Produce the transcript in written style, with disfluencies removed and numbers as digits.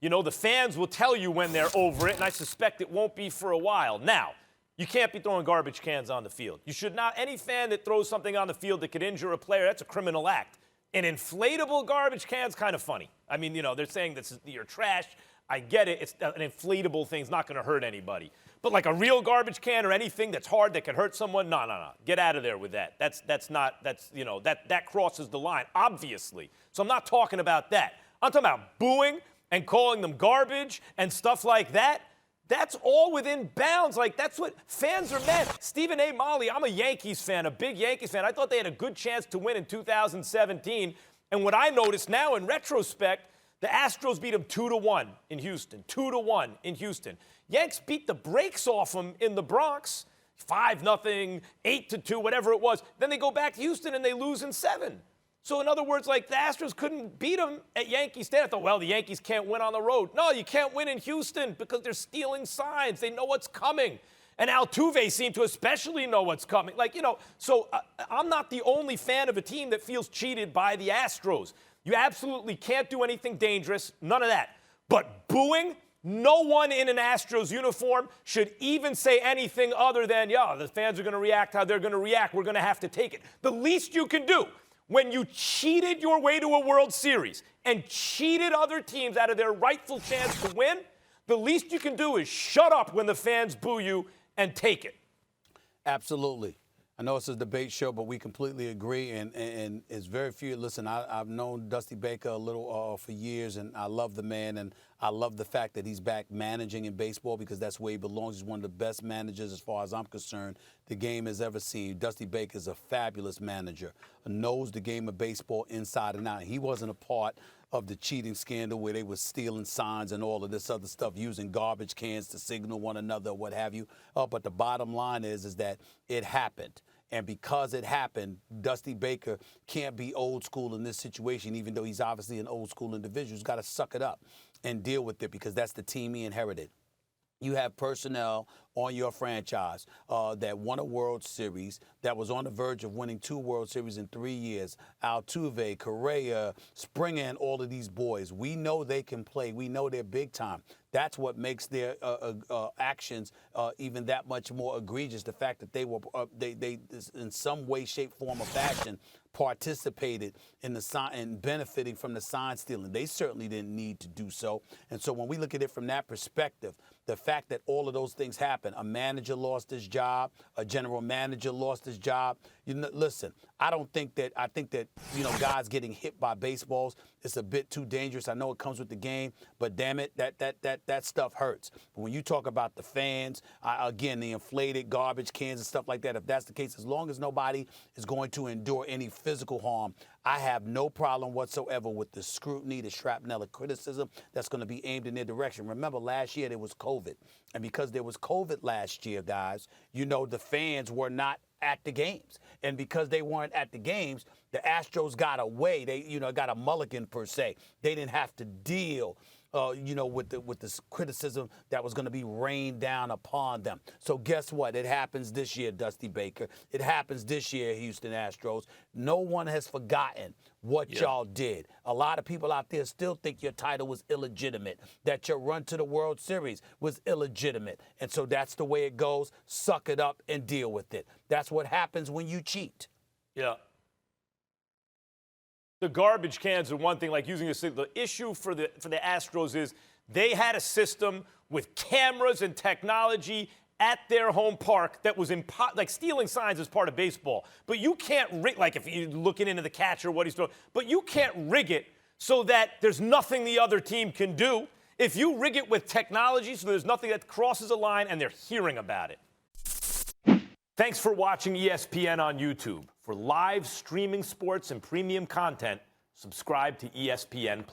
You know, the fans will tell you when they're over it, and I suspect it won't be for a while. Now, you can't be throwing garbage cans on the field. You should not. Any fan that throws something on the field that could injure a player, that's a criminal act. An inflatable garbage can's kind of funny. I mean, you know, they're saying you're trash. I get it. It's an inflatable thing's not going to hurt anybody. But like a real garbage can or anything that's hard that could hurt someone, no. Get out of there with that. That crosses the line, obviously. So I'm not talking about that. I'm talking about booing and calling them garbage and stuff like that. That's all within bounds. Like, that's what fans are meant. Stephen A. Molly, I'm a Yankees fan, a big Yankees fan. I thought they had a good chance to win in 2017. And what I notice now in retrospect, the Astros beat them 2-1 in Houston. 2-1 in Houston. Yanks beat the brakes off them in the Bronx. 5-0, 8-2, whatever it was. Then they go back to Houston and they lose in 7. So in other words, like, the Astros couldn't beat them at Yankee Stadium. I thought, well, the Yankees can't win on the road. No, you can't win in Houston because they're stealing signs. They know what's coming. And Altuve seemed to especially know what's coming. Like, you know, so I'm not the only fan of a team that feels cheated by the Astros. You absolutely can't do anything dangerous, none of that. But booing, no one in an Astros uniform should even say anything other than, yeah, the fans are going to react how they're going to react. We're going to have to take it. The least you can do when you cheated your way to a World Series and cheated other teams out of their rightful chance to win, the least you can do is shut up when the fans boo you and take it. Absolutely. I know it's a debate show, but we completely agree, and it's very few. Listen, I've known Dusty Baker a little for years, and I love the man, and I love the fact that he's back managing in baseball because that's where he belongs. He's one of the best managers, as far as I'm concerned, the game has ever seen. Dusty Baker is a fabulous manager, knows the game of baseball inside and out. He wasn't a part of the cheating scandal where they were stealing signs and all of this other stuff, using garbage cans to signal one another, what have you. But the bottom line is that it happened. And because it happened, Dusty Baker can't be old school in this situation, even though he's obviously an old school individual. He's got to suck it up and deal with it because that's the team he inherited. You have personnel on your franchise that won a World Series, that was on the verge of winning 2 World Series in 3 years. Altuve, Correa, Springer, and all of these boys. We know they can play. We know they're big time. That's what makes their actions even that much more egregious. The fact that they were, they in some way, shape, form, or fashion participated in the sign and benefiting from the sign stealing. They certainly didn't need to do so. And so when we look at it from that perspective, the fact that all of those things happen, a manager lost his job, a general manager lost his job. You know, listen, I think that, you know, guys getting hit by baseballs, it's a bit too dangerous. I know it comes with the game, but damn it, that stuff hurts. But when you talk about the fans, again, the inflated garbage cans and stuff like that, if that's the case, as long as nobody is going to endure any physical harm, I have no problem whatsoever with the scrutiny, the shrapnel of criticism that's going to be aimed in their direction. Remember, last year there was COVID. And because there was COVID last year, guys, you know, the fans were not at the games. And because they weren't at the games, the Astros got away. They, you know, got a mulligan per se. They didn't have to deal you know, with this criticism that was going to be rained down upon them. So guess what? It happens this year, Dusty Baker. It happens this year, Houston Astros. No one has forgotten what y'all did. A lot of people out there still think your title was illegitimate, that your run to the World Series was illegitimate. And so that's the way it goes. Suck it up and deal with it. That's what happens when you cheat. Yeah. The garbage cans are one thing, like using the issue for the Astros is they had a system with cameras and technology at their home park that was like stealing signs is part of baseball. But you can't rig, like if you're looking into the catcher, what he's doing, but you can't rig it so that there's nothing the other team can do. If you rig it with technology so there's nothing that crosses a line and they're hearing about it. Thanks for watching ESPN on YouTube. For live streaming sports and premium content, subscribe to ESPN+.